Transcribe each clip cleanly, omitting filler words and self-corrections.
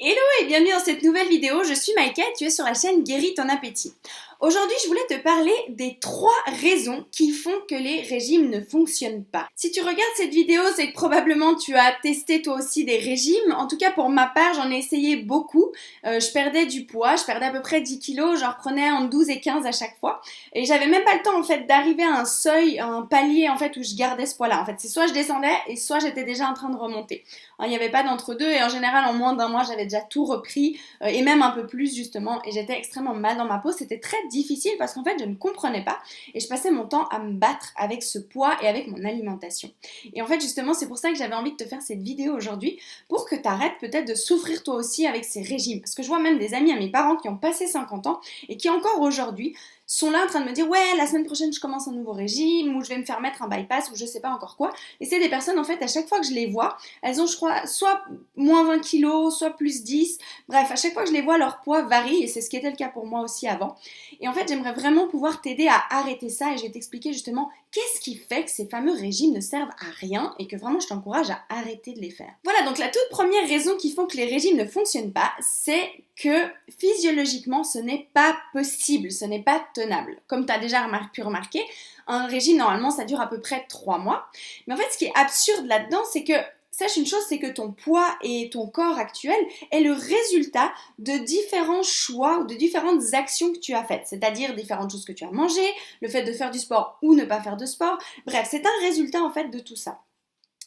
Hello et bienvenue dans cette nouvelle vidéo, je suis Maïka et tu es sur la chaîne Guéris ton appétit. Aujourd'hui, je voulais te parler des 3 raisons qui font que les régimes ne fonctionnent pas. Si tu regardes cette vidéo, c'est que probablement tu as testé toi aussi des régimes. En tout cas, pour ma part, j'en ai essayé beaucoup. Je perdais du poids, je perdais à peu près 10 kilos, j'en reprenais entre 12 et 15 à chaque fois. Et j'avais même pas le temps en fait d'arriver à un seuil, un palier en fait où je gardais ce poids-là. En fait, c'est soit je descendais et soit j'étais déjà en train de remonter. Il n'y avait pas d'entre-deux et en général, en moins d'un mois, j'avais déjà tout repris et même un peu plus justement. Et j'étais extrêmement mal dans ma peau. C'était très difficile parce qu'en fait, je ne comprenais pas et je passais mon temps à me battre avec ce poids et avec mon alimentation. Et en fait, justement, c'est pour ça que j'avais envie de te faire cette vidéo aujourd'hui pour que tu arrêtes peut-être de souffrir toi aussi avec ces régimes. Parce que je vois même des amis à mes parents qui ont passé 50 ans et qui encore aujourd'hui sont là en train de me dire ouais la semaine prochaine je commence un nouveau régime ou je vais me faire mettre un bypass ou je sais pas encore quoi. Et c'est des personnes en fait à chaque fois que je les vois, elles ont je crois soit moins 20 kilos, soit plus 10. Bref, à chaque fois que je les vois leur poids varie et c'est ce qui était le cas pour moi aussi avant. Et en fait j'aimerais vraiment pouvoir t'aider à arrêter ça et je vais t'expliquer justement qu'est-ce qui fait que ces fameux régimes ne servent à rien et que vraiment je t'encourage à arrêter de les faire. Voilà, donc la toute première raison qui font que les régimes ne fonctionnent pas, c'est que physiologiquement ce n'est pas possible, ce n'est pas tenable. Comme tu as déjà pu remarquer, un régime normalement ça dure à peu près 3 mois. Mais en fait ce qui est absurde là-dedans, c'est que sache une chose, c'est que ton poids et ton corps actuel est le résultat de différents choix ou de différentes actions que tu as faites, c'est-à-dire différentes choses que tu as mangées, le fait de faire du sport ou ne pas faire de sport, bref, c'est un résultat en fait de tout ça.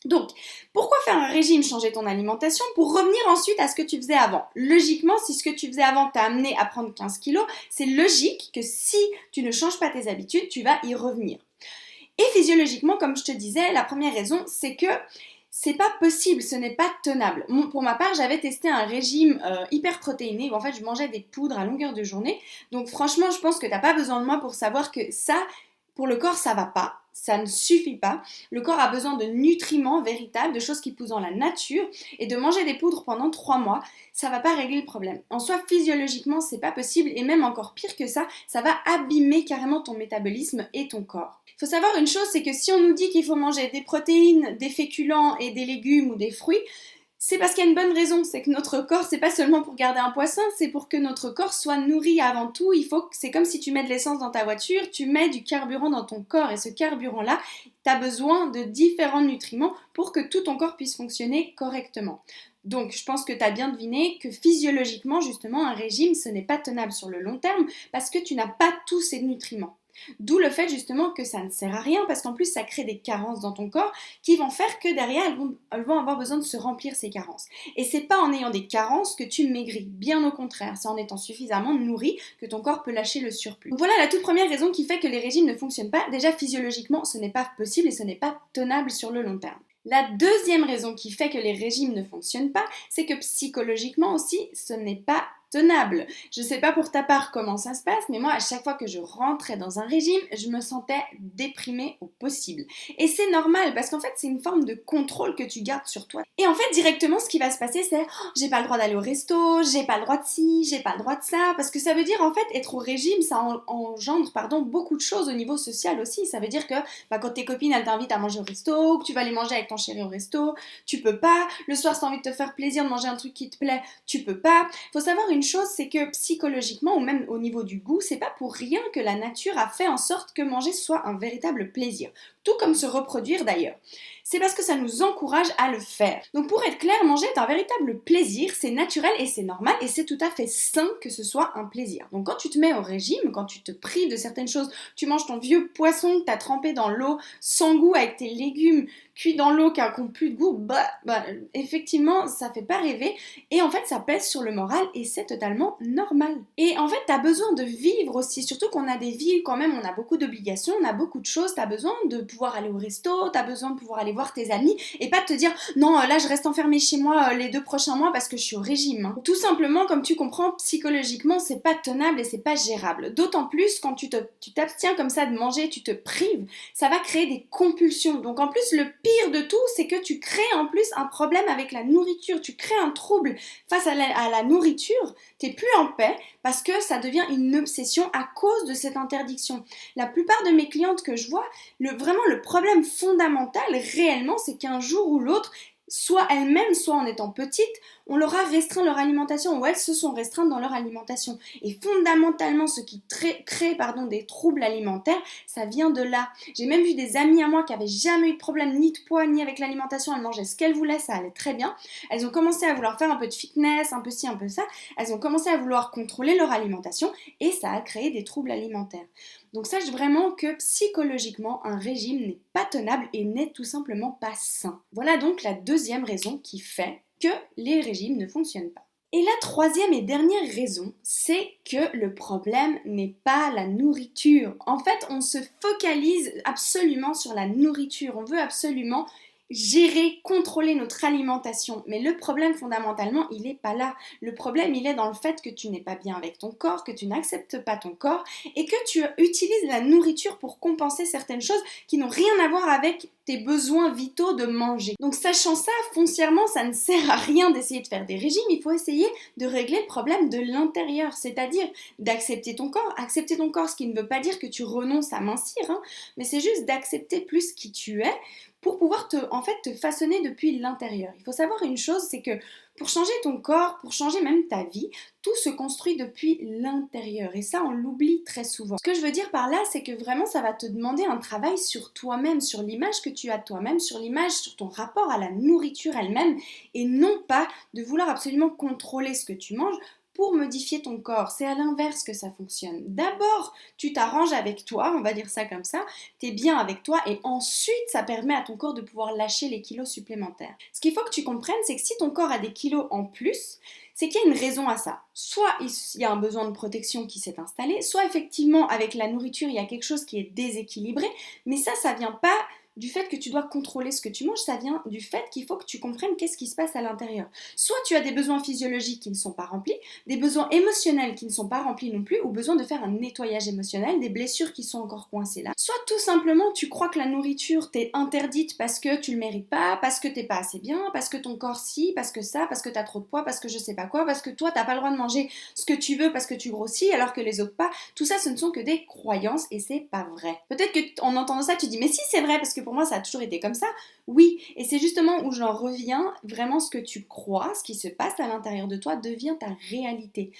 Donc, pourquoi faire un régime, changer ton alimentation pour revenir ensuite à ce que tu faisais avant? Logiquement, si ce que tu faisais avant t'a amené à prendre 15 kilos, c'est logique que si tu ne changes pas tes habitudes, tu vas y revenir. Et physiologiquement, comme je te disais, la première raison, c'est que c'est pas possible, ce n'est pas tenable. Pour ma part, j'avais testé un régime hyper protéiné où en fait je mangeais des poudres à longueur de journée. Donc franchement, je pense que t'as pas besoin de moi pour savoir que ça, pour le corps, ça va pas. Ça ne suffit pas. Le corps a besoin de nutriments véritables, de choses qui poussent dans la nature, et de manger des poudres pendant 3 mois, ça va pas régler le problème. En soi, physiologiquement, c'est pas possible, et même encore pire que ça va abîmer carrément ton métabolisme et ton corps. Il faut savoir une chose, c'est que si on nous dit qu'il faut manger des protéines, des féculents et des légumes ou des fruits, c'est parce qu'il y a une bonne raison, c'est que notre corps, c'est pas seulement pour garder un poisson, c'est pour que notre corps soit nourri avant tout. C'est comme si tu mets de l'essence dans ta voiture, tu mets du carburant dans ton corps et ce carburant-là, tu as besoin de différents nutriments pour que tout ton corps puisse fonctionner correctement. Donc, je pense que tu as bien deviné que physiologiquement, justement, un régime, ce n'est pas tenable sur le long terme parce que tu n'as pas tous ces nutriments. D'où le fait justement que ça ne sert à rien parce qu'en plus ça crée des carences dans ton corps qui vont faire que derrière elles vont avoir besoin de se remplir ces carences. Et c'est pas en ayant des carences que tu maigris, bien au contraire, c'est en étant suffisamment nourri que ton corps peut lâcher le surplus. Donc voilà la toute première raison qui fait que les régimes ne fonctionnent pas. Déjà physiologiquement ce n'est pas possible et ce n'est pas tenable sur le long terme. La deuxième raison qui fait que les régimes ne fonctionnent pas, c'est que psychologiquement aussi, ce n'est pas tenable. Je sais pas pour ta part comment ça se passe, mais moi, à chaque fois que je rentrais dans un régime, je me sentais déprimée au possible. Et c'est normal, parce qu'en fait, c'est une forme de contrôle que tu gardes sur toi. Et en fait, directement, ce qui va se passer, c'est j'ai pas le droit d'aller au resto, j'ai pas le droit de ci, j'ai pas le droit de ça, parce que ça veut dire, en fait, être au régime, ça engendre, beaucoup de choses au niveau social aussi. Ça veut dire que quand tes copines, elles t'invitent à manger au resto, que tu vas aller manger avec ton chéri au resto, tu peux pas. Le soir, si t'as envie de te faire plaisir, de manger un truc qui te plaît, tu peux pas. Faut savoir une chose, c'est que psychologiquement ou même au niveau du goût, c'est pas pour rien que la nature a fait en sorte que manger soit un véritable plaisir. Tout comme se reproduire d'ailleurs. C'est parce que ça nous encourage à le faire. Donc pour être clair, manger est un véritable plaisir, c'est naturel et c'est normal et c'est tout à fait sain que ce soit un plaisir. Donc quand tu te mets au régime, quand tu te prives de certaines choses, tu manges ton vieux poisson que tu as trempé dans l'eau sans goût avec tes légumes cuits dans l'eau qui n'ont plus de goût, effectivement ça fait pas rêver et en fait ça pèse sur le moral et c'est totalement normal. Et en fait tu as besoin de vivre aussi, surtout qu'on a des vies quand même, on a beaucoup d'obligations, on a beaucoup de choses, tu as besoin de pouvoir aller au resto, tu as besoin de pouvoir aller voir tes amis et pas de te dire non là je reste enfermée chez moi les 2 prochains mois parce que je suis au régime. Tout simplement comme tu comprends psychologiquement c'est pas tenable et c'est pas gérable. D'autant plus quand tu t'abstiens comme ça de manger, tu te prives, ça va créer des compulsions. Donc en plus le pire de tout c'est que tu crées en plus un problème avec la nourriture, tu crées un trouble face à la nourriture, t'es plus en paix parce que ça devient une obsession à cause de cette interdiction. La plupart de mes clientes que je vois, vraiment le problème fondamental réellement c'est qu'un jour ou l'autre, soit elles-mêmes, soit en étant petites, on leur a restreint leur alimentation ou elles se sont restreintes dans leur alimentation. Et fondamentalement, ce qui crée des troubles alimentaires, ça vient de là. J'ai même vu des amies à moi qui n'avaient jamais eu de problème ni de poids ni avec l'alimentation, elles mangeaient ce qu'elles voulaient, ça allait très bien. Elles ont commencé à vouloir faire un peu de fitness, un peu ci, un peu ça. Elles ont commencé à vouloir contrôler leur alimentation et ça a créé des troubles alimentaires. Donc sache vraiment que psychologiquement, un régime n'est pas tenable et n'est tout simplement pas sain. Voilà donc la deuxième raison qui fait que les régimes ne fonctionnent pas. Et la troisième et dernière raison, c'est que le problème n'est pas la nourriture. En fait, on se focalise absolument sur la nourriture. On veut absolument gérer, contrôler notre alimentation. Mais le problème fondamentalement, il n'est pas là. Le problème, il est dans le fait que tu n'es pas bien avec ton corps, que tu n'acceptes pas ton corps et que tu utilises la nourriture pour compenser certaines choses qui n'ont rien à voir avec tes besoins vitaux de manger. Donc sachant ça, foncièrement, ça ne sert à rien d'essayer de faire des régimes. Il faut essayer de régler le problème de l'intérieur, c'est-à-dire d'accepter ton corps. Accepter ton corps, ce qui ne veut pas dire que tu renonces à mincir, mais c'est juste d'accepter plus qui tu es pour pouvoir te façonner depuis l'intérieur. Il faut savoir une chose, c'est que pour changer ton corps, pour changer même ta vie, tout se construit depuis l'intérieur. Et ça, on l'oublie très souvent. Ce que je veux dire par là, c'est que vraiment, ça va te demander un travail sur toi-même, sur l'image que tu as de toi-même, sur l'image, sur ton rapport à la nourriture elle-même, et non pas de vouloir absolument contrôler ce que tu manges pour modifier ton corps. C'est à l'inverse que ça fonctionne. D'abord, tu t'arranges avec toi, on va dire ça comme ça, t'es bien avec toi et ensuite ça permet à ton corps de pouvoir lâcher les kilos supplémentaires. Ce qu'il faut que tu comprennes, c'est que si ton corps a des kilos en plus, c'est qu'il y a une raison à ça. Soit il y a un besoin de protection qui s'est installé, soit effectivement avec la nourriture il y a quelque chose qui est déséquilibré, mais ça vient pas du fait que tu dois contrôler ce que tu manges, ça vient du fait qu'il faut que tu comprennes qu'est-ce qui se passe à l'intérieur. Soit tu as des besoins physiologiques qui ne sont pas remplis, des besoins émotionnels qui ne sont pas remplis non plus, ou besoin de faire un nettoyage émotionnel, des blessures qui sont encore coincées là. Soit tout simplement tu crois que la nourriture t'est interdite parce que tu le mérites pas, parce que t'es pas assez bien, parce que ton corps si, parce que ça, parce que t'as trop de poids, parce que je sais pas quoi, parce que toi t'as pas le droit de manger ce que tu veux parce que tu grossis alors que les autres pas. Tout ça, ce ne sont que des croyances et c'est pas vrai. Peut-être que en entendant ça, tu dis mais si c'est vrai parce que pour moi ça a toujours été comme ça. Oui, et c'est justement où j'en reviens, vraiment ce que tu crois, ce qui se passe à l'intérieur de toi devient ta réalité.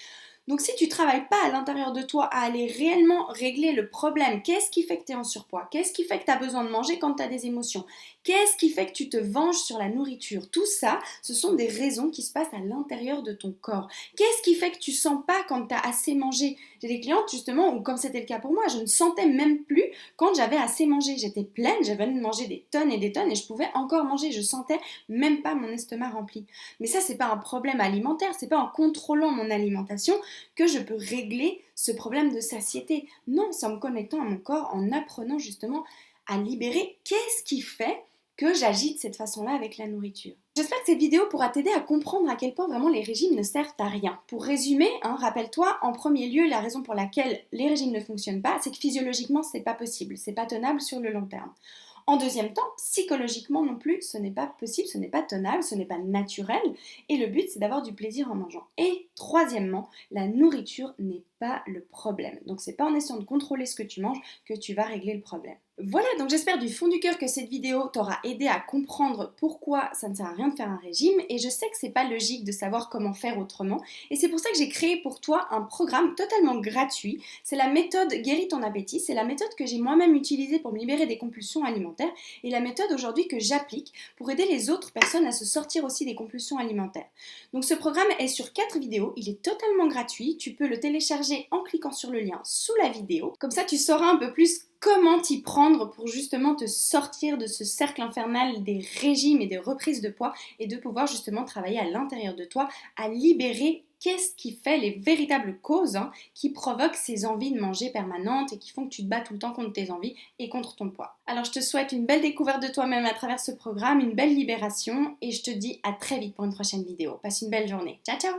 Donc si tu travailles pas à l'intérieur de toi à aller réellement régler le problème, qu'est-ce qui fait que tu es en surpoids? Qu'est-ce qui fait que tu as besoin de manger quand tu as des émotions? Qu'est-ce qui fait que tu te venges sur la nourriture? Tout ça, ce sont des raisons qui se passent à l'intérieur de ton corps. Qu'est-ce qui fait que tu sens pas quand tu as assez mangé? J'ai des clientes justement où, comme c'était le cas pour moi, je ne sentais même plus quand j'avais assez mangé. J'étais pleine, j'avais envie de manger des tonnes et je pouvais encore manger. Je sentais même pas mon estomac rempli. Mais ça, c'est pas un problème alimentaire, c'est pas en contrôlant mon alimentation que je peux régler ce problème de satiété. Non, c'est en me connectant à mon corps, en apprenant justement à libérer qu'est-ce qui fait que j'agis de cette façon-là avec la nourriture. J'espère que cette vidéo pourra t'aider à comprendre à quel point vraiment les régimes ne servent à rien. Pour résumer, rappelle-toi, en premier lieu, la raison pour laquelle les régimes ne fonctionnent pas, c'est que physiologiquement, c'est pas possible, c'est pas tenable sur le long terme. En deuxième temps, psychologiquement non plus, ce n'est pas possible, ce n'est pas tenable, ce n'est pas naturel, et le but c'est d'avoir du plaisir en mangeant. Et troisièmement, la nourriture n'est pas le problème. Donc c'est pas en essayant de contrôler ce que tu manges que tu vas régler le problème. Voilà, donc j'espère du fond du cœur que cette vidéo t'aura aidé à comprendre pourquoi ça ne sert à rien de faire un régime, et je sais que c'est pas logique de savoir comment faire autrement, et c'est pour ça que j'ai créé pour toi un programme totalement gratuit. C'est la méthode Guéris ton appétit, c'est la méthode que j'ai moi-même utilisée pour me libérer des compulsions alimentaires, et la méthode aujourd'hui que j'applique pour aider les autres personnes à se sortir aussi des compulsions alimentaires. Donc ce programme est sur 4 vidéos, il est totalement gratuit, tu peux le télécharger en cliquant sur le lien sous la vidéo, comme ça tu sauras un peu plus comment t'y prendre pour justement te sortir de ce cercle infernal des régimes et des reprises de poids et de pouvoir justement travailler à l'intérieur de toi à libérer qu'est-ce qui fait les véritables causes qui provoquent ces envies de manger permanentes et qui font que tu te bats tout le temps contre tes envies et contre ton poids. Alors je te souhaite une belle découverte de toi-même à travers ce programme, une belle libération et je te dis à très vite pour une prochaine vidéo. Passe une belle journée. Ciao ciao!